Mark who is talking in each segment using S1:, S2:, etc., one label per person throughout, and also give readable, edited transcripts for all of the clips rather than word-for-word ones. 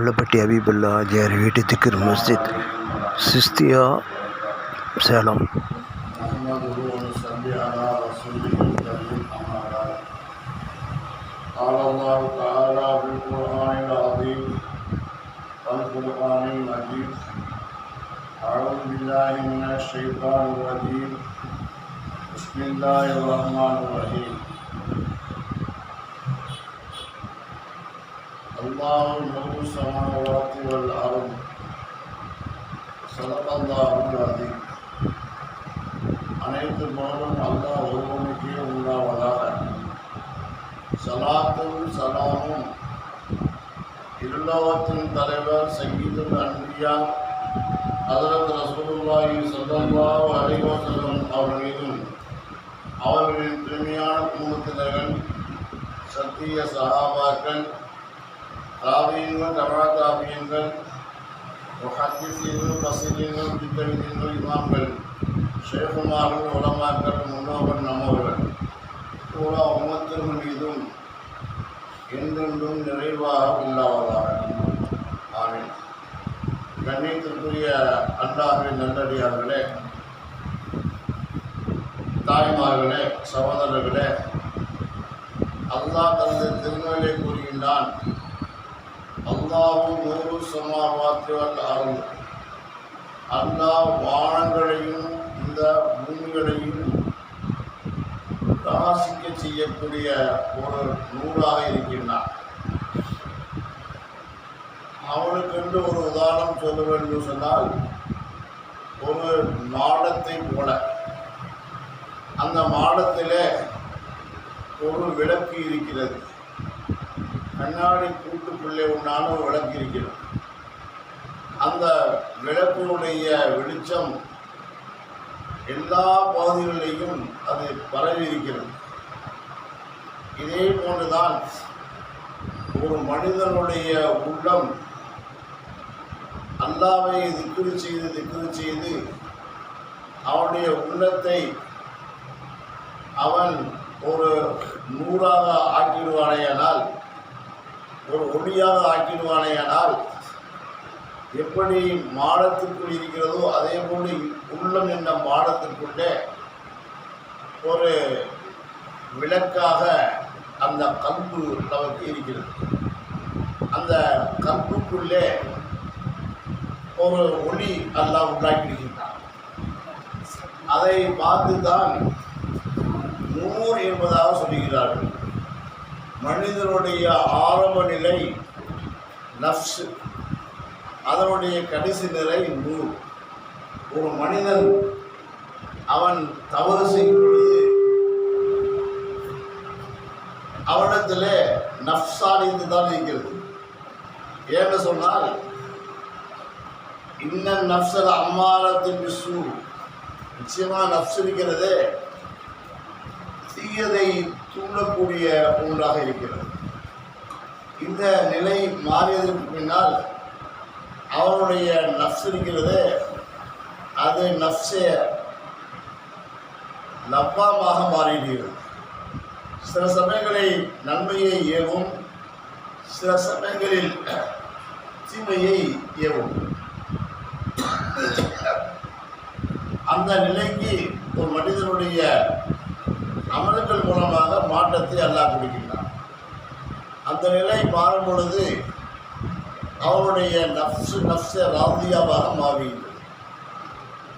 S1: மல்லப்பட்டி ஹபீபுல்லா ஆஜியார் வீட்டு திக்ர் மஸ்ஜித், சிஸ்தியா, சேலம்.
S2: قال الله تعالى في القرآن العظيم والفرقان المجيد أعوذ بالله من الشيطان الرجيم بسم الله الرحمن الرحيم الله نور السماوات والأرض صدق الله العظيم. அனைத்து போலும் அல்லாஹ் ஒருவனுக்கே உண்டாவதாக. சலாத்தும் சலாமும் இருலோகத்தின் தலைவர் சய்யிதுல் அன்பியா ஹஜ்ரத் ரசூலுல்லாஹி ஸல்லல்லாஹு அலைஹி வஸல்லம் அவர்கள் மீதும் அவர்களின் தூய்மையான குடும்பத்தினர்கள், சத்திய சஹாபாக்கள், தாபீன்கள், தபா தாபீன்கள், முஹத்திஸீன்கள், ஃபஸீரீன்கள், முஜ்தஹிதீன்கள், இமாம்கள், ஷேகுமார்கள், உலமாக்கள், முன்னோர்கள், நம்மவர்கள் பூரா உம்மத்தின் மீதும் என்றென்றும் நிறைவாக உள்ளவதாக. ஆமீன். கண்ணியத்திற்குரிய அல்லாஹ்வின் நல்லடியார்களே, தாய்மார்களே, சகோதரர்களே, அல்லாஹ் தனது திருமலை கூறுகின்றான், அல்லாஹு நூறு சமாவாத்தி வல் அருள். அல்லாஹ் வானங்களையும் இந்த பூமிகளையும் பிரகாசிக்க செய்யக்கூடிய ஒரு நூலாக இருக்கின்றான். அவனுக்கென்று ஒரு உதாரணம் சொல்ல வேண்டும் சொன்னால், ஒரு மாடத்தை போல, அந்த மாடத்திலே ஒரு விளக்கு இருக்கிறது. கண்ணாடி கூட்டுக்குள்ளே உண்டான ஒரு விளக்கு இருக்கிறது. அந்த விளக்கினுடைய வெளிச்சம் எல்லா பகுதிகளிலேயும் அது பரவி இருக்கிறது. இதே போன்றுதான் ஒரு மனிதனுடைய உள்ளம் அல்லாஹ்வை திக்ரு செய்து அவனுடைய உள்ளத்தை அவன் ஒரு நூறாக ஆக்கிடுவானேயானால், ஒரு ஒளியாக ஆக்கிடுவானேயானால், எப்படி மாடத்திற்குள் இருக்கிறதோ அதே போல உள்ளம் என்ற மாடத்திற்குள்ளே ஒரு விளக்காக அந்த கல்பு நமக்கு இருக்கிறது. அந்த கல்புக்குள்ளே ஒரு ஒளி அல்லாஹ் உண்டாக்கியிருக்கின்றான். அதை பார்த்துதான் நூர் என்பதாக சொல்லுகிறார்கள். மனிதனுடைய ஆரம்ப நிலை நஃப்ஸ், அதனுடைய கடைசி நிலை நூர். ஒரு மனிதன் அவன் தவறு செய்யும் பொழுது அவனிடத்தில் நஃப்ஸானது தான் இருக்கிறது. ஏன்னு சொன்னால், இன்னும் நஃப்ஸல் அம்மாரத்தின் பிஸ்ஸு, நிச்சயமாக நஃப்ஸ் இருக்கிறது தீயதை தூண்டக்கூடிய ஒன்றாக இருக்கிறது. இந்த நிலை மாறியதற்கு பின்னால் அவனுடைய நஃப்ஸ் இருக்கிறது, அது நஃப்ஸே லவ்வாமாக மாறிடுகிறது. சில சமயங்களில் நன்மையை ஏவும், சில சமயங்களில் தீமையை ஏவும். அந்த நிலைக்கு ஒரு மனிதனுடைய அமல்கள் மூலமாக மாற்றத்தை அல்லாஹ் கொடுக்கின்றான். அந்த நிலை மாறும் பொழுது அவனுடைய நஃப்ஸை ராதியாவாக மாறுகிறது.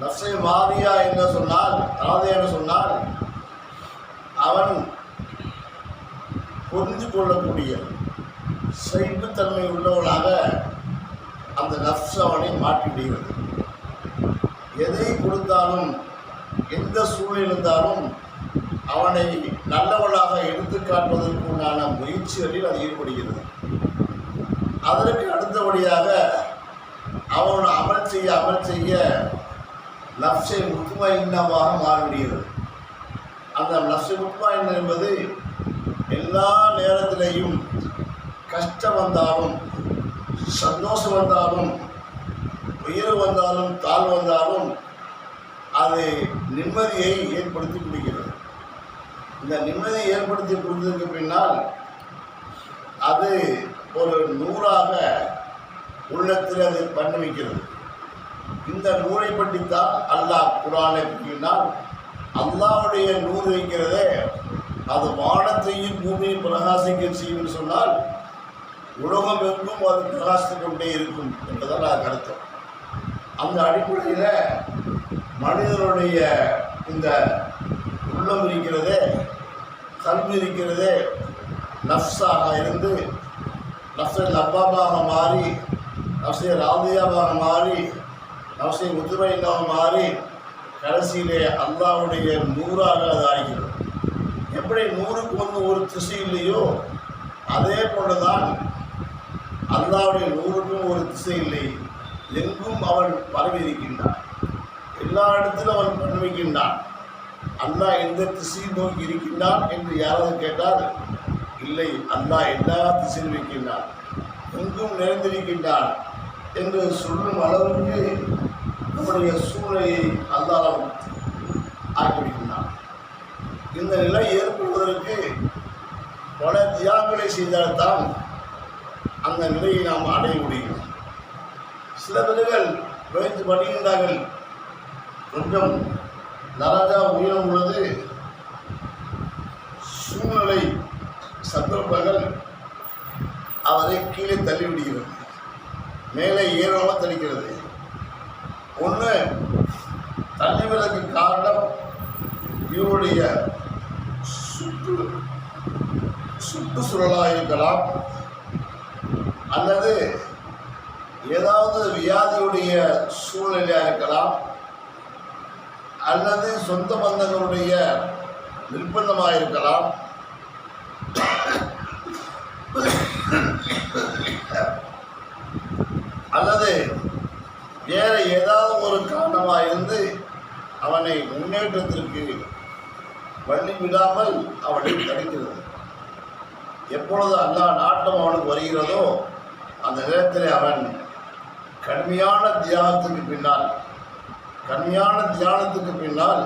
S2: நஃப்ஸை மாறியா என்று சொன்னால், ராதியா என்று சொன்னால், அவன் புரிந்து கொள்ளக்கூடிய சைப்புத்தன்மை உள்ளவனாக அந்த நஃப்ஸ் அவனை மாற்றிவிடுகிறது. எதை கொடுத்தாலும், எந்த சூழ்நிலை இருந்தாலும் அவனை நல்லவனாக எடுத்து காட்டுவதற்கு உண்டான முயற்சிகளில் அது ஈடுபடுகிறது. அதற்கு அடுத்தபடியாக அவன் அமல் செய்ய நஃப்ஸை முத்மஇன்னாவாக மாறிவிடுகிறது. அந்த நஃப்ஸை முத்மஇன்னா என்பது எல்லா நேரத்திலேயும் கஷ்டம் வந்தாலும், சந்தோஷம் வந்தாலும், உயர்வு வந்தாலும், தாழ்வு வந்தாலும் அது நிம்மதியை ஏற்படுத்தி கொடுக்கிறது. இந்த நிம்மதியை ஏற்படுத்தி கொடுத்ததுக்கு பின்னால் அது ஒரு நூறாக உள்ளத்தில் அதை பண்ண வைக்கிறது. இந்த நூரை பற்றித்தான் அல்லாஹ் குர்ஆனை கூறினார். அல்லாஹ்வுடைய நூறு வைக்கிறதே அது வானத்தையும் பூமியை பிரகாசிக்க செய்யும் சொன்னால் உலகம் எங்கும் அது பிரகாசித்துக் கொண்டே இருக்கும் என்பதால் அது அர்த்தம். அந்த அடிப்படையில் மனிதனுடைய இந்த உள்ளம் இருக்கிறதே, கல்வி இருக்கிறதே, நஃப்ஸாக இருந்து நஃப்ஸை லப்பாபாக மாறி, நஃப்ஸை ராதியாவாக மாறி, நஃப்ஸை முத்துமைனாக மாறி கடைசியிலே அல்லாஹ்வுடைய நூறாக அது ஆகிறது. எப்படி நூறுக்கு ஒரு திசை இல்லையோ அதே போலதான் அல்லாஹ்வுடைய நூறுக்கும் ஒரு திசை இல்லை. எங்கும் அவன் பரவி இருக்கின்றான், எல்லா இடத்திலும் அவன் பரவிக்கின்றான். அல்லாஹ் எந்த திசையை நோக்கி இருக்கின்றான் என்று யாராவது கேட்டால் இல்லை, அல்லாஹ் எல்லா திசையும் இருக்கின்றான், எங்கும் நிறைந்திருக்கின்றான் என்று சொல்லும் அளவுக்கு நம்முடைய சூழ்நிலையை அல்லாஹ் ஆக்கிவிடுகின்றான். இந்த நிலை ஏற்படுவதற்கு பல தியாகங்களை செய்தால்தான் அந்த நிலையை நாம் அடைய முடியும். சில பேர்கள் முயற்சி பண்ணுகின்றார்கள், கொஞ்சம் நரகா உயரம் உள்ளது, சூழ்நிலை சந்தர்ப்பங்கள் அவரை கீழே தள்ளிவிடுகிறது, மேலே ஏறாமல் தள்ளிக்கிறது. ஒன்று தள்ளிவிடுவதற்கு காரணம் இவருடைய சுற்றுச்சூழலாக இருக்கலாம், அல்லது ஏதாவது வியாதியுடைய சூழ்நிலையாக இருக்கலாம், அல்லது சொந்த பந்தங்களுடைய நிர்பந்தமாக இருக்கலாம், அல்லது வேறு ஏதாவது ஒரு காரணமாக இருந்து அவனை முன்னேற்றத்திற்கு வழி விடாமல் அவனை தடுக்கிறது. எப்பொழுது அல்லாஹ் நாட்டம் அவனுக்கு வருகிறதோ அந்த நேரத்தில் அவன் கடுமையான தியானத்துக்கு பின்னால்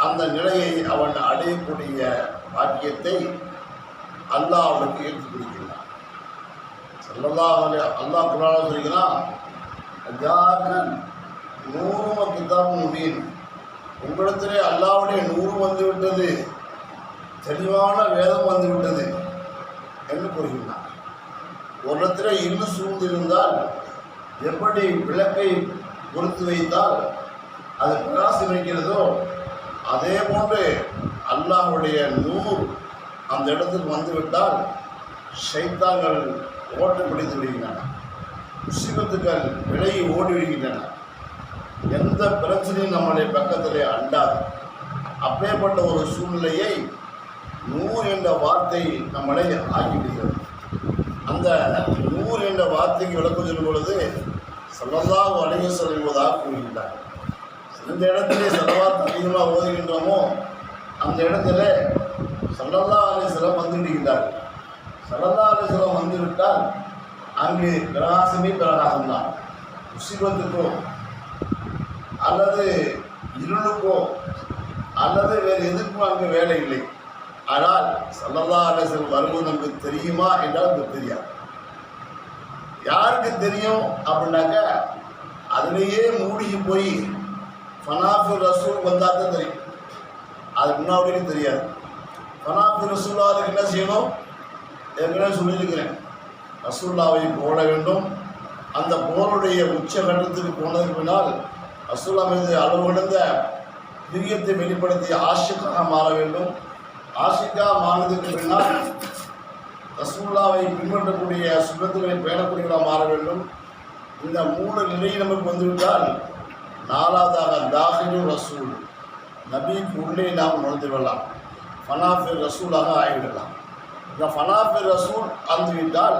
S2: அந்த நிலையை அவன் அடையக்கூடிய பாக்கியத்தை அல்லாஹ் அவனுக்கு எடுத்து கொடுக்கிறான். அல்லாஹ் குர்ஆனில் சொல்கிறான், நூறு கிதாபு முபீன், உங்களிடத்திலே அல்லாஹ்வுடைய நூறு வந்துவிட்டது, தெளிவான வேதம் வந்துவிட்டது என்று கூறுகின்றான். ஒரு இடத்துல இருள் சூழ்ந்திருந்தால் எப்படி விளக்கை பொறுத்து வைத்தால் அது பிரகாசம் வைக்கிறதோ அதே போன்று அல்லாஹ்வுடைய நூறு அந்த இடத்துக்கு வந்துவிட்டால் ஷைத்தான்கள் ஓட்டம் பிடித்து விடுகின்றன, முசீபத்துக்கள் விலகி ஓடி விடுகின்றன, எந்த பிரச்சனையும் நம்முடைய பக்கத்திலே அண்டாது. அப்பேற்பட்ட ஒரு சூழ்நிலையை நூறு என்ற வார்த்தை நம்மளை ஆக்கிவிடுகிறது. அந்த நூறு என்ற வார்த்தைக்கு விளக்கம் சொல்லும் பொழுது ஸல்லல்லாஹு அலைஹி வஸல்லம் என்பதாக கூறுகின்றார். எந்த இடத்திலே ஸலவாத் அதிகமாக ஓதுகின்றோமோ அந்த இடத்துல ஸல்லல்லாஹு அலைஹி வஸல்லம் வந்துவிடுகின்றார்கள். ஸல்லல்லாஹு அலைஹி வஸல்லம் வந்துவிட்டால் அங்கு பிரகாசமே பிரகாசம்தான். முசீபத்துக்கோ அல்லது இருளுக்கோ அல்லது வேறு எதுக்கும் அங்கு வேலை இல்லை. ஆனால் ஸல்லல்லாஹு அலைஹி வஸல்லம் வருவது நமக்கு தெரியுமா என்றால் நமக்கு தெரியாது. யாருக்கு தெரியும் அப்படின்னாக்கா அதுலேயே மூழ்கி போய் ஃபனாஃபிர் ரசூல் வந்தால் தான் தெரியும், அது முன்னாடியே தெரியாது. ஃபனாஃபிர் ரசூலாவுக்கு என்ன செய்யணும் ஏற்கனவே சொல்லியிருக்கிறேன், ரசூல்லாவை போட வேண்டும். அந்த போருடைய உச்சகட்டத்துக்கு போனதுக்கு பின்னால் ரசூல்லா மீது அளவு கடந்த பிரியத்தை வெளிப்படுத்தி ஆஷிக்காக மாற வேண்டும். ஆஷிக்கா மாறினதுக்கு பின்னால் ரசூல்லாவை பின்பற்றக்கூடிய சுண்ணத்துகளை பேணக்கூடியவர்களாக மாற வேண்டும். இந்த மூணு நிலை நமக்கு வந்துவிட்டால் நாலாவதாக தாஹிலு ரசூல், நபிக்கு உள்ளே நாம் நுழைந்துவிடலாம், ஃபனாஃபிர் ரசூலாக ஆகிவிடலாம். இந்த ஃபனாஃபிர் ரசூல் வந்துவிட்டால்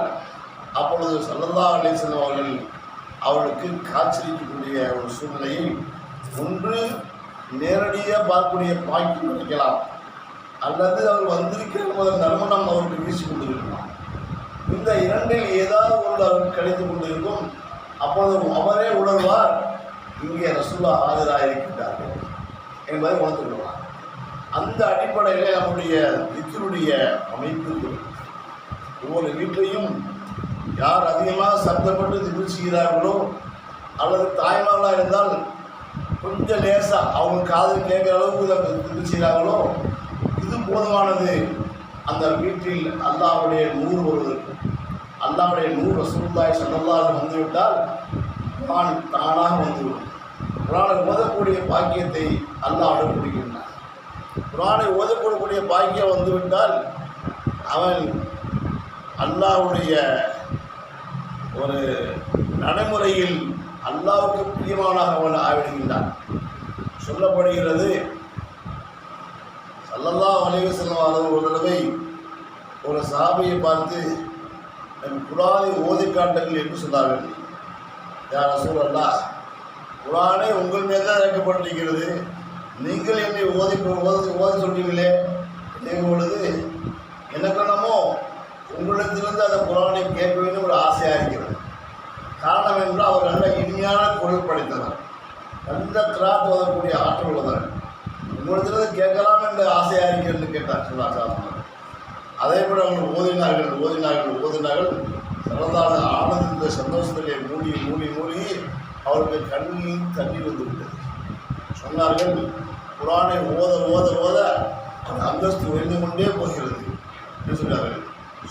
S2: அப்பொழுது ஸல்லல்லாஹு அலைஹி வஸல்லம் அவர்களுக்கு காட்சியளிக்கக்கூடிய ஒரு சூழ்நிலையை ஒன்று நேரடியாக பார்க்கக்கூடிய பாக்கியம் கிடைக்கலாம், அல்லது அவர் வந்திருக்கிற முதல் நறுமணம் அவருக்கு வீசி கொண்டிருக்கலாம். இந்த இரண்டில் ஏதாவது ஒன்று அவருக்கு கிடைத்து கொண்டிருக்கும். அப்பொழுது அவரே உணர்வார், இங்கே ரசூலா ஆஜராக இருக்கின்றார்கள் என்பதை உணர்ந்து கொள்ளலாம். அந்த அடிப்படையில் நம்முடைய திக்ருடைய அமைப்பு ஒவ்வொரு வீட்லையும் யார் அதிகமாக சப்தப்பட்டு திக்ர் செய்கிறார்களோ அல்லது தாய்மார்களாக இருந்தால் கொஞ்சம் லேசாக அவங்க காதில் கேட்குற அளவுக்கு திக்ர் செய்கிறார்களோ இது போதுமானது. அந்த வீட்டில் அல்லாஹ்வுடைய நூறு வருவதற்கு. அல்லாஹ்வுடைய நூறு ரசூலுல்லாஹி ஸல்லல்லாஹு அலைஹி வந்துவிட்டால் குர்ஆன் தானாக வந்துவிடும். குர்ஆனை ஓதக்கூடிய பாக்கியத்தை அல்லாஹ் கொடுக்கின்றான். குர்ஆனை ஓதக்கூடிய பாக்கியம் வந்துவிட்டால் அவன் அல்லாஹ்வுடைய ஒரு நடைமுறையில் அல்லாஹ்வுக்கு பிரியமானவனாக அவன் ஆகிவிடுகின்றான். சொல்லப்படுகிறது, ஸல்லல்லாஹு அலைஹி வஸல்லம் அவர்கள் ஒரு தடவை ஒரு சஹாபியை பார்த்து குர்ஆனை ஓதி காட்டுங்கள் என்று சொன்னார்கள். யா ரசூலல்லாஹ், குர்ஆனே உங்கள் மீது தான் இறக்கப்பட்டிருக்கிறது, நீங்கள் என்னை ஓதி சொல்றீங்களே கேட்கும் பொழுது எனக்கு என்னமோ உங்களிடத்திலிருந்து அந்த குர்ஆனை கேட்க வேண்டும் ஒரு ஆசையாக இருக்கிறது. காரணம் என்றால் அவர் நல்ல இனிமையான குரல் படைத்தவர், நல்ல கிராத் ஓதக்கூடிய ஆற்றல் உள்ளவர். உங்களிடத்திலிருந்து கேட்கலாம் என்று ஆசையாக இருக்கிறது கேட்டார் சொன்னார். அதே போல் அவர்கள் ஓதினார்கள். சரதான ஆனந்த சந்தோஷத்திலே மூடி அவருக்கு கண்ணீர் வந்துவிட்டது. சொன்னார்கள், குர்ஆனை ஓத அந்த அந்தஸ்து உயர்ந்து கொண்டே போகிறது என்று சொன்னார்கள்.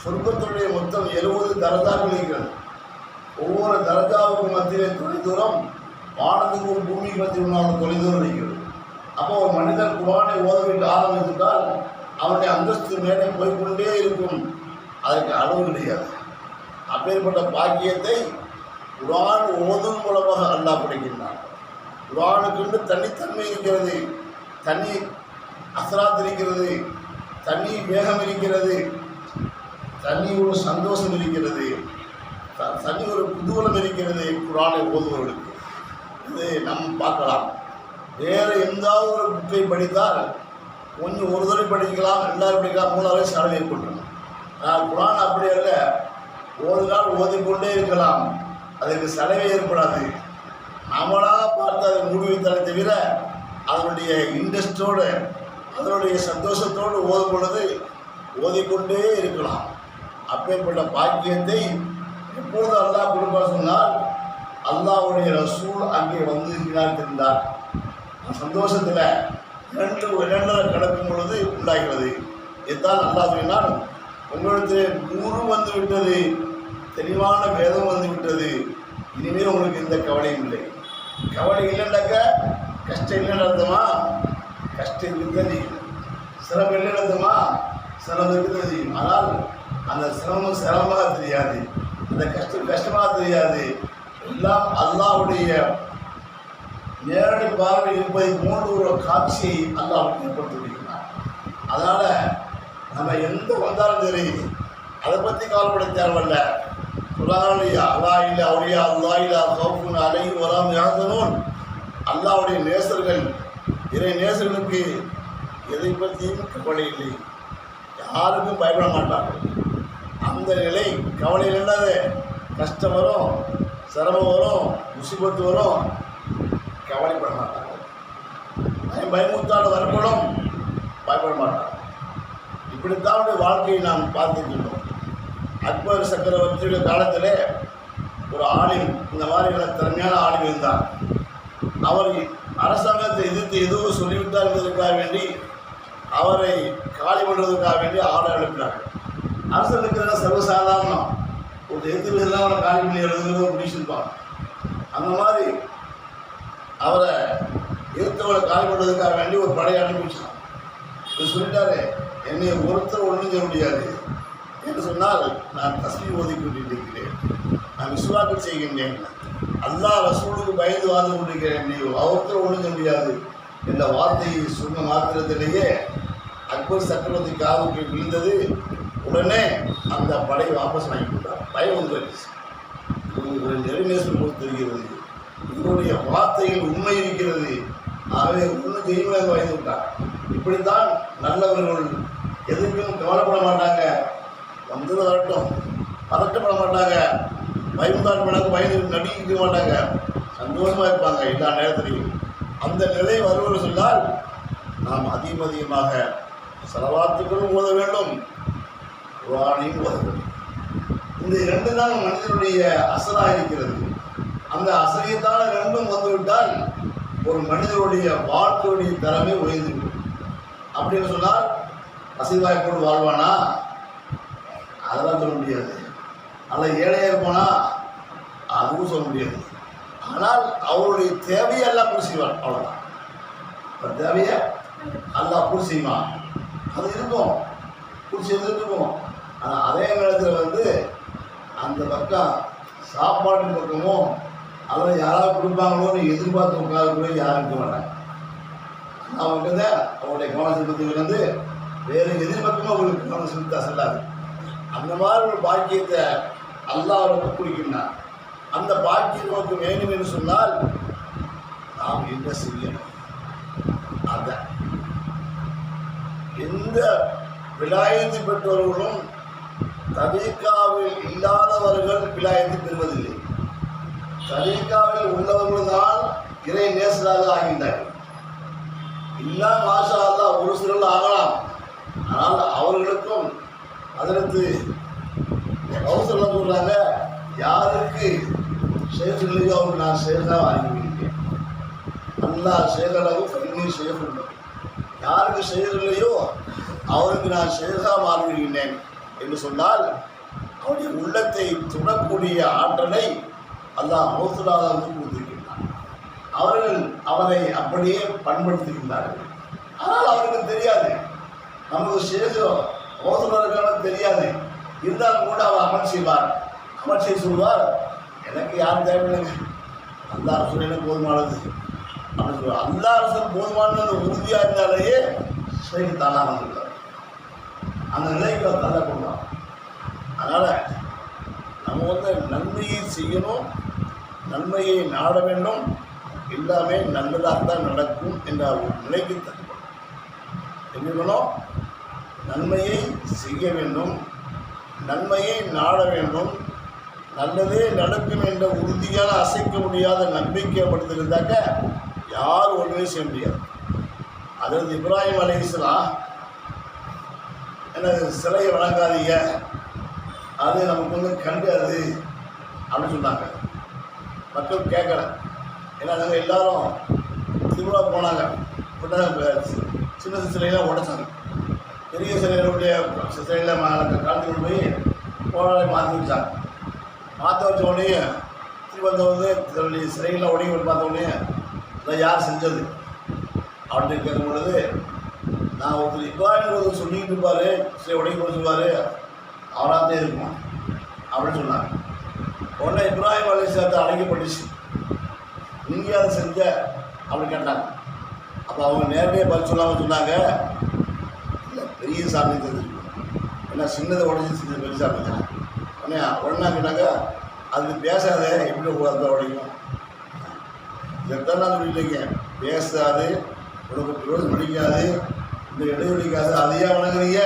S2: சொர்க்கத்துடைய மொத்தம் 70 தரஜாக்கள் இருக்கிறது. ஒவ்வொரு தரஜாவுக்கும் மத்தியிலே தொலைதூரம் வானத்துக்கும் பூமிக்கு மத்தியில் தொலைதூரம் இருக்கிறது. அப்போ ஒரு மனிதன் குர்ஆனை ஓதவிட்டு ஆரம்பித்துட்டால் அவனுடைய அந்தஸ்து மேலே போய்கொண்டே இருக்கும். அதற்கு அளவு கிடையாது. அப்பேற்பட்ட பாக்கியத்தை குர்ஆன் ஓதும் மூலமாக அல்லாஹ் படைக்கின்றான். குர்ஆனுக்கு தனித்தன்மை இருக்கிறது, தனி அசராத் இருக்கிறது, தனி வேகம் இருக்கிறது, தனி ஒரு சந்தோஷம் இருக்கிறது, தனி ஒரு குதூகலம் இருக்கிறது குர்ஆனை ஓதுவர்களுக்கு. இது நம்ம பார்க்கலாம். வேறு எந்தாவது ஒரு புக்கை படித்தால் கொஞ்சம் ஒரு தடவை படிக்கலாம், 2வது படிக்கலாம், 3வது செலவு ஏற்பட்டுரும். ஆனால் குர்ஆன் அப்படி அல்ல. ஒரு நாள் ஓதிக்கொண்டே இருக்கலாம், அதற்கு செலவே ஏற்படாது. நம்மளாக பார்த்து அதை முடிவைத்தலை தவிர அதனுடைய இன்ட்ரெஸ்டோடு அதனுடைய சந்தோஷத்தோடு ஓதும் பொழுது ஓதிக்கொண்டே இருக்கலாம். அப்பேற்பட்ட பாக்கியத்தை எப்பொழுது அல்லாஹ் கொடுப்பார் சொன்னால், அல்லாஹ்வுடைய ரசூல் அங்கே வந்து இருந்தார். சந்தோஷத்தில் 2 கடக்கும் பொழுது உண்டாகிறது. இதுதான் அல்லாஹ் சொன்னால், உங்களுக்கு 100 வந்து விட்டது, தெளிவான வேதம் வந்து விட்டது, இனிமேல் உங்களுக்கு எந்த கவலையும் இல்லை. கவலை இல்லைன்னாக்க கஷ்டம் இல்லைன்னு அர்த்தமா? கஷ்டம் இருக்குதான் செய்யும். சிரமம் இல்லைன்னு அர்த்தமா? சிரமம் இருக்குதான் செய்யும். ஆனால் அந்த சிரமம் சிரமமாக தெரியாது, அந்த கஷ்டம் கஷ்டமாக தெரியாது. எல்லாம் அல்லாஹ்வுடைய நேரடி பார்வை இருப்பதை போன்ற ஒரு காட்சியை அல்லாஹ் ஏற்படுத்தி விடுகிறார். அதனால் நம்ம எந்த வந்தாலும் சரி அதை பற்றி கவலைப்பட தேவையில்ல. சுலாலியா அல்லாஹில் அவரியா அல்லாஹிலா கௌஃபுன் அலைஹிம் வலஹும் யஹ்சனூன். அல்லாஹ்வுடைய நேசர்கள், இறை நேசர்களுக்கு எதை பற்றியும் கவலை இல்லை, யாருக்கும் பயப்பட மாட்டார்கள். அந்த நிலை கவலையில் இல்லாத கஷ்டம் வரும், சிரமம் வரும், முசிபத்து வரும், கவலைப்பட மாட்டார்கள். பயமுத்தாடு வரப்படும், பயப்பட மாட்டார்கள். இப்படித்தான் வாழ்க்கையை நாம் பார்த்துக்கிட்டோம். அக்பர் சக்கரவர்த்தியுடைய காலத்தில் ஒரு ஆலிம், இந்த மாதிரி திறமையான ஆலிம் இருந்தார். அவர் அரசாங்கத்தை எதிர்த்து எதுவும் சொல்லிவிட்டார் என்பதற்காக வேண்டி அவரை காலி பண்ணுவதற்காக வேண்டி ஆர்டர் அனுப்பினார்கள். அரசனுக்கு சர்வசாதாரணம், ஒரு எதிர்ப்பு அவரை காலி பண்ணி எழுதுங்கிறத முடிச்சிருப்பாங்க. அந்த மாதிரி அவரை எதிர்த்தவரை காலி பண்ணுவதற்காக வேண்டி ஒரு படையை அனுப்பிச்சான். இது சொல்லிட்டாரு, என்னை ஒருத்தர் ஒன்றும் செய்ய முடியாது என்று சொன்னால், நான் தஸ்மீ ஓதிக்கொண்டிருக்கிறேன், நான் விசுவாசம் செய்கின்றேன், அல்லாஹ் ரசூலுக்கு பயந்து வாழ்ந்து கொண்டிருக்கிறேன், ஒருத்தர் ஒன்றும் செய்ய முடியாது என்ற வார்த்தையை சொன்ன மாத்திரத்திலேயே அக்பர் சக்கரவர்த்தி காவுக்கு விழுந்தது. உடனே அந்த படை வாபஸ் வாங்கி கொண்டார். பயம் வந்துருச்சு. நெருநேசம் போல் தெரிகிறது, இவருடைய வார்த்தையில் உண்மை இருக்கிறது, ஆகவே ஒன்றும் தெய்வமாக வாங்கி விட்டார். இப்படித்தான் நல்லவர்கள் எதுக்கும் கவலைப்பட மாட்டாங்க, வந்தது வரட்டும், பதட்டப்பட மாட்டாங்க, பயந்தாட் பண்ணாங்க, பயந்து நடிக்க மாட்டாங்க, சந்தோஷமாக இருப்பாங்க எல்லா நேரத்திலையும். அந்த நிலை வருவது சொன்னால் நாம் அதிகமாக செலவாத்துக்களும் ஓத வேண்டும், குர்ஆனையும் ஓத வேண்டும். இந்த இரண்டு தான் மனிதனுடைய அசலாக இருக்கிறது. அந்த அசலியத்தான ரெண்டும் வந்துவிட்டால் ஒரு மனிதனுடைய வாழ்க்கையுடைய திறமை உயர்ந்துவிடும். அப்படின்னு சொன்னால் வசதிவாய் போட்டு வாழ்வானா? அதெல்லாம் சொல்ல முடியாது. அல்ல ஏழையாக இருப்பானா? அதுவும் சொல்ல முடியாது. ஆனால் அவருடைய தேவையை எல்லாம் பூர்த்தி செய்வான். அவ்வளோதான். இப்போ தேவையை எல்லாம் பூர்த்தி செய்வான். அது இருக்கும், பூர்த்தி செய்து இருக்கும். ஆனால் அதே நேரத்தில் அந்த பக்கம் சாப்பாட்டு பக்கமும் அதில் யாராவது கொடுப்பாங்களோன்னு எதிர்பார்த்து உட்காந்து யாரும் இருக்க மாட்டாங்க. அவங்க தான் அவருடைய கவனம் செலுத்துக்கு வேறு எதிர்பக்கமும் அவங்களுக்கு கவனம் செலுத்த செல்லாது. அந்த மாதிரி ஒரு பாக்கியத்தை அல்லாஹ் அவருக்கு கொடுக்கின்றார். அந்த பாக்கியம் நமக்கு வேண்டும் என்று சொன்னால் நாம் என்ன செய்யணும்? அதான் எந்த விலாயத்து பெற்றவர்களும் தரீக்காவில் இல்லாதவர்கள் விலாயத்து பெறுவதில்லை. தரீக்காவில் உள்ளவர்கள் தான் இறை நேசராக ஆகின்றார்கள். இல்லா மாஷா அல்லாஹ் ஒரு சிலர் ஆகலாம். ஆனால் அவர்களுக்கும் அதற்கு அவசரம் சொல்கிறாங்க, யாருக்கு ஷேக் இல்லையோ அவருக்கு நான் ஷேக்காக ஆகிவிட்டேன். அல்லாஹ் ஷேகளாக பண்ணி ஷேக் உண்டு. யாருக்கு ஷேக் இல்லையோ அவருக்கு நான் ஷேக்காக மாறிவிடுகின்றேன் என்று சொன்னால் அவருடைய உள்ளத்தை துணக்கூடிய ஆற்றலை அல்லாஹ் மௌசுலாக கொடுத்திருக்கின்றார். அவர்கள் அவரை அப்படியே பண்படுத்துகின்றார்கள். ஆனால் அவருக்கு தெரியாது, நமக்கு ஷேகோ மௌசுலாருக்கான தெரியாது. இருந்தாலும் கூட அவர் அமல் செய்வார். அமல் செய்ய சொல்வார், எனக்கு யாரும் தேவையில்லைங்க, அல்லாஹ் ரசூல் எனக்கு போதுமானது அப்படின்னு சொல்லுவார். அல்லாஹ் ரசூல் போதுமானது உறுதியாக இருந்தாலேயே ஷேக் தானாக வந்துருக்கார். அந்த நிலைக்கு அவர் தள்ளப்படுவார். அதனால் நம்ம நன்மையை செய்யணும், நன்மையை நாட வேண்டும், எல்லாமே நல்லதாகத்தான் நடக்கும் என்ற ஒரு நிலைக்கு தள்ளப்படும். என்ன நன்மையை செய்ய வேண்டும், நன்மையை நாட வேண்டும், நல்லதே நடக்கும் என்ற உறுதியான அசைக்க முடியாத நம்பிக்கைப்படுத்திருந்தாக்க யார் ஒன்றுமே செய்ய முடியாது. அதாவது இப்ராஹிம் அலைஹிஸ்ஸலாம் எனக்கு சிலையை வணங்காதீங்க, அது நமக்கு கண்டாது அப்படின்னு சொன்னாங்க. மக்கள் கேட்கல. ஏன்னா நாங்கள் எல்லாரும் திருவிழா போனாங்க, சின்ன சிலையெல்லாம் உடைச்சாங்க. பெரிய சிலைகளுடைய சிலையில் காலத்து கொண்டு போய் போராளி மாற்றி வச்சாங்க. மாற்ற வச்ச உடனே திரும்ப வந்தவங்க சிலைகள்லாம் உடைக்க பார்த்த உடனே இதை யார் செஞ்சது அப்படின்னு கேட்கும் பொழுது, நான் ஒருத்தர் இப்ராஹிம் ஒருத்தர் சொல்லிக்கிட்டு இருப்பார், சிலை உடைக்க போட சொல்லுவார், அவராகத்தே இருக்கும் அப்படின்னு சொன்னாங்க. உடனே இப்ராஹிம் அலைஹிஸ்ஸலாத்தை அழைக்கப்பட்டுச்சு, நீங்கள் அதை செஞ்ச அப்படின்னு கேட்டாங்க. அப்போ அவங்க நேரடியாக பதில் சொல்லாமல் சொன்னாங்க, இல்லை பெரிய சாமி தெரிஞ்சுக்கணும், ஏன்னா சின்னதை உடஞ்சி செஞ்ச பெரிய சாமி தான். உடனே கேட்டாங்க, அது பேசாத எப்படி அந்த உடைக்கும், இதைத்தான் நான் சொல்லிட்டீங்க, பேசாது, உனக்கு பிரயோஜனம் பிடிக்காது, இந்த இடைவெளிக்காது, அதையே வணங்குறீங்க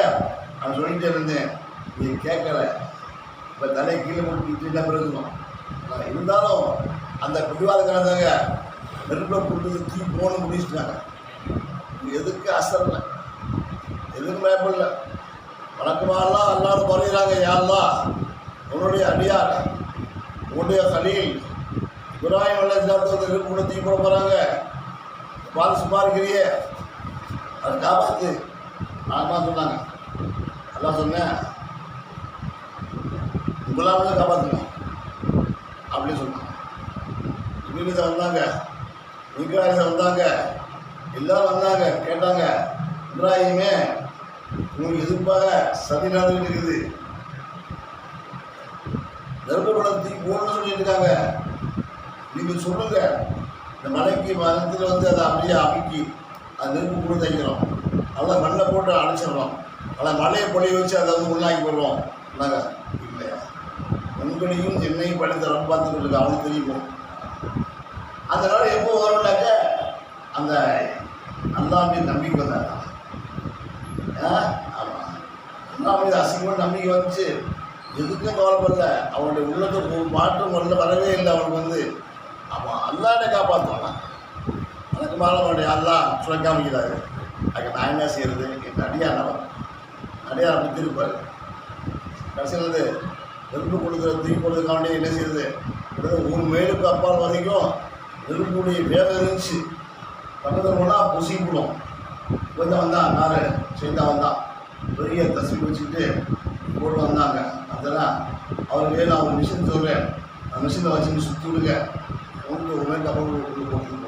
S2: நான் சொல்லிகிட்டே இருந்தேன், நீ கேட்கல. இப்போ தலை கீழே போட்டு பிறகுணும். இருந்தாலும் அந்த பிடிவாதக்காரங்க நெருப்பில் கொடுத்தது தீ போகணும்னு முடிச்சுட்டாங்க. எதுக்கு அசர் இல்லை, எதுக்கும் பயப்படல. வழக்கமாகலாம் எல்லாரும் குறையிறாங்க, யாரெல்லாம் உன்னுடைய அடியார், உன்னுடைய கலீல் இப்ராஹிம் அலைஹிஸ்ஸலாத்தை நெருப்பு கூட தீ போட போகிறாங்க, பார்த்து சும்மா இருக்கிறியே, அதை காப்பாற்று நான் சொன்னாங்க. எல்லாம் சொன்னேன், உங்களால் காப்பாற்றுங்க அப்படின்னு சொன்னாங்க. இவங்க வந்தாங்க, மிகாரிசை வந்தாங்க, எல்லோரும் வந்தாங்க, கேட்டாங்க, இப்ராஹிமே உங்களுக்கு எதிர்ப்பாக சதி நடந்துகிட்டு இருக்குது, நெருப்பு படத்துக்கு போகணும்னு சொல்லிட்டு இருக்காங்க, நீங்கள் சொல்லுங்க, இந்த மலைக்கு மரத்தில் அதை அப்படியே அமைக்கி அது நெருப்பு கூட தைக்கிறோம், நல்லா மண்ணை போட்டு அடைச்சிடறோம், நல்லா மலையை பொழிய வச்சு அதை உள்ளாக்கி போடுவோம். நாங்கள் இல்லையா, உங்களையும் என்னையும் படித்த ரொம்ப பார்த்துக்கிட்டு அவனுக்கு தெரியும். அதனால எப்போ வரும்னாக்க அந்த அல்லாஹ் மீது நம்பிக்கை வந்தாங்க. ஆமாம், அல்லாஹ் மீது அசிங்கமாக நம்பிக்கை வந்துச்சு, எதுக்கும் கவலைப்படல. அவனுடைய உள்ளத்துக்கு ஒரு மாற்றம் வரவே இல்லை. அவனுக்கு ஆமாம் அல்லாஹ்ட்ட காப்பாற்றுவாங்க. அதுக்கு மேலே அவனுடைய அல்லாஹ் சுழக்காமிக்கிறாரு. அதுக்கு நான் என்ன செய்கிறது, என் அடியானவன் அடியார் அப்படி திருப்பார். கடைசியில் நெருப்பு கொடுக்குற தீ கொடுக்கறதுக்காண்டி என்ன செய்யுது, ஒரு மைலுக்கு அப்பால் வரைக்கும் நெருப்புடைய வேகம் இருந்துச்சு. பக்கத்தில் போனால் புசிக்கணும். கொஞ்சம் வந்தான் நார் செய்தா வந்தான், பெரிய தஸ்பீஹ் வச்சுக்கிட்டு போட்டு வந்தாங்க. அதெல்லாம் அவர் வேணும், அவர் மிஷின் சொல்கிறேன், அந்த மிஷினை வச்சு சுற்றி விடுங்க, உங்களுக்கு ஒரு மைலுக்கு அப்புறம் போட்டு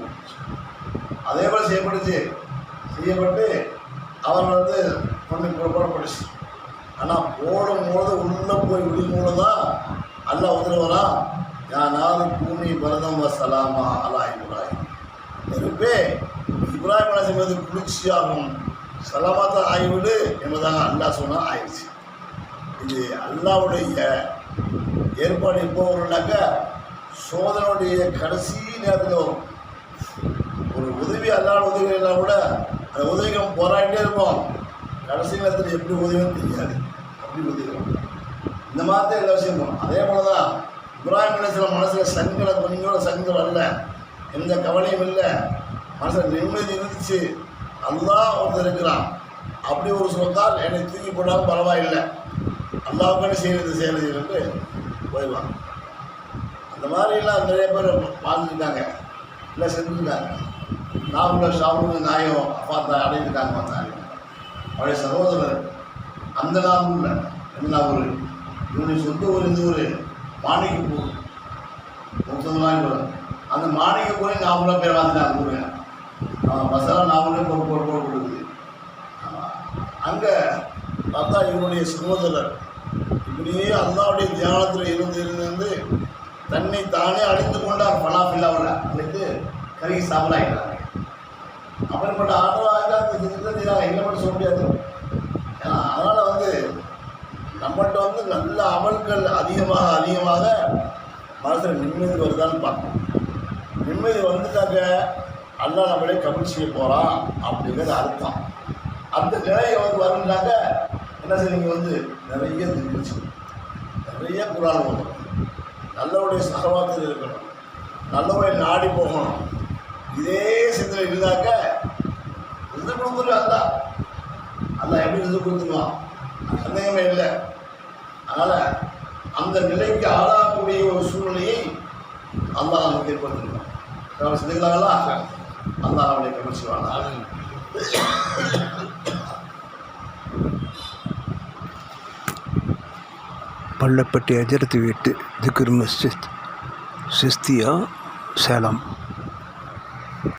S2: அதே போல் செய்யப்பட்டு அவர் கொண்டு புறப்படப்படுச்சு. ஆனால் போடும்போது உள்ளே போய் விடும்போது தான் அல்லா உதவுறான், யானாவது பூமி பரதம் சலாமா அலா இப்ராஹிம். நெருப்பே இப்ராஹிம் அலைஹிஸ்ஸலாம் மீது குளிர்ச்சியாகும், சலாமாத்தான் ஆகிவிடு என்பதாக அல்லாஹ் சொன்னால் ஆயிடுச்சு. இது அல்லாவுடைய ஏற்பாடு. எப்போ வரும்னாக்கா சோதனுடைய கடைசி நேரத்தில் வரும். ஒரு உதவி அல்லாத உதவி எல்லாம் கூட அந்த உதவிகள் போராடிட்டே இருப்போம். கடைசி நேரத்தில் எப்படி உதவின்னு தெரியாது, அப்படி உதவிடும். இந்த மாதிரி எல்லா விஷயம் போகும். அதே போல தான் இப்ராஹிம் அலைஹிஸ்ஸலாம் மனசில் சங்கடம், கொஞ்சோட சங்கடம் அல்ல, எந்த கவலையும் இல்லை, மனசில் நிம்மதி இருந்துச்சு. அல்லாஹ் ஒருத்தர் இருக்கிறான், அப்படி ஒரு சொன்னால் என்னை தூக்கி போட்டாலும் பரவாயில்லை, அல்லாவுக்கான செய்கிறது போயிடுவாங்க. அந்த மாதிரிலாம் நிறைய பேர் வாழ்ந்துருக்காங்க, இல்லை செஞ்சுருக்காங்க. நாகூரில் ஷாவுல் நாயம் பார்த்தா அடைஞ்சிருக்காங்க. பார்த்தாங்க அவருடைய சகோதரர் அந்த நாகூரில், எந்த நாகூர், இவருடைய சொந்த ஊர் இந்த ஊர் மாணிக்கப்பூர், அந்த மாணிக்கப்பூரை நாகூரில் பேர் வாழ்ந்துட்டாங்க. ஊருங்க மசாலா நாகூரில் போட்டு கொடுக்குது. அங்கே பார்த்தா இவருடைய சகோதரர் இப்படியே அல்லாவுடைய தியானத்தில் இருந்து தன்னை தானே அழித்து கொண்டார். ஃபனாஃபில்லாவில் அழைத்து கறி சாம்பலாயிட்டாங்க. அப்படிப்பட்ட ஆட்டவாக இல்லை மட்டும் சொல்ல முடியாது. ஏன்னா அதனால் நம்மகிட்ட நல்ல அமல்கள் அதிகமாக மனசில் நிம்மதி வருதான்னு பார்க்கணும். நிம்மதி வந்துட்டாக்க அல்லாஹ் நம்மளே கபூல் செய்ய போகிறான் அப்படிங்கிறது அர்த்தம். அந்த நிலையை வரும்னாக்க என்ன செய்வீங்க, நிறைய திருச்சி, நிறைய குரான் ஓதணும், நல்லவருடைய சகவாத்தில் இருக்கணும், நல்லவரை நாடி போகணும். இதே சிந்தனை இருந்தாக்க இது கொடுத்துரு அல்ல எப்படி இது கொடுத்துருவான், சந்தேகமே இல்லை. அதனால் அந்த நிலைக்கு ஆளாகக்கூடிய ஒரு சூழ்நிலையை அல்லாஹ் நமக்கு ஏற்படுத்திருக்கோம். சிந்திக்கலாங்களா? அல்லாஹ் அவனை கவனிச்சுவாங்க.
S1: பள்ளப்பட்டி அஜரத்து வீட்டு திக்ர் மஸ்ஜித், சிஸ்தியா, சேலம்.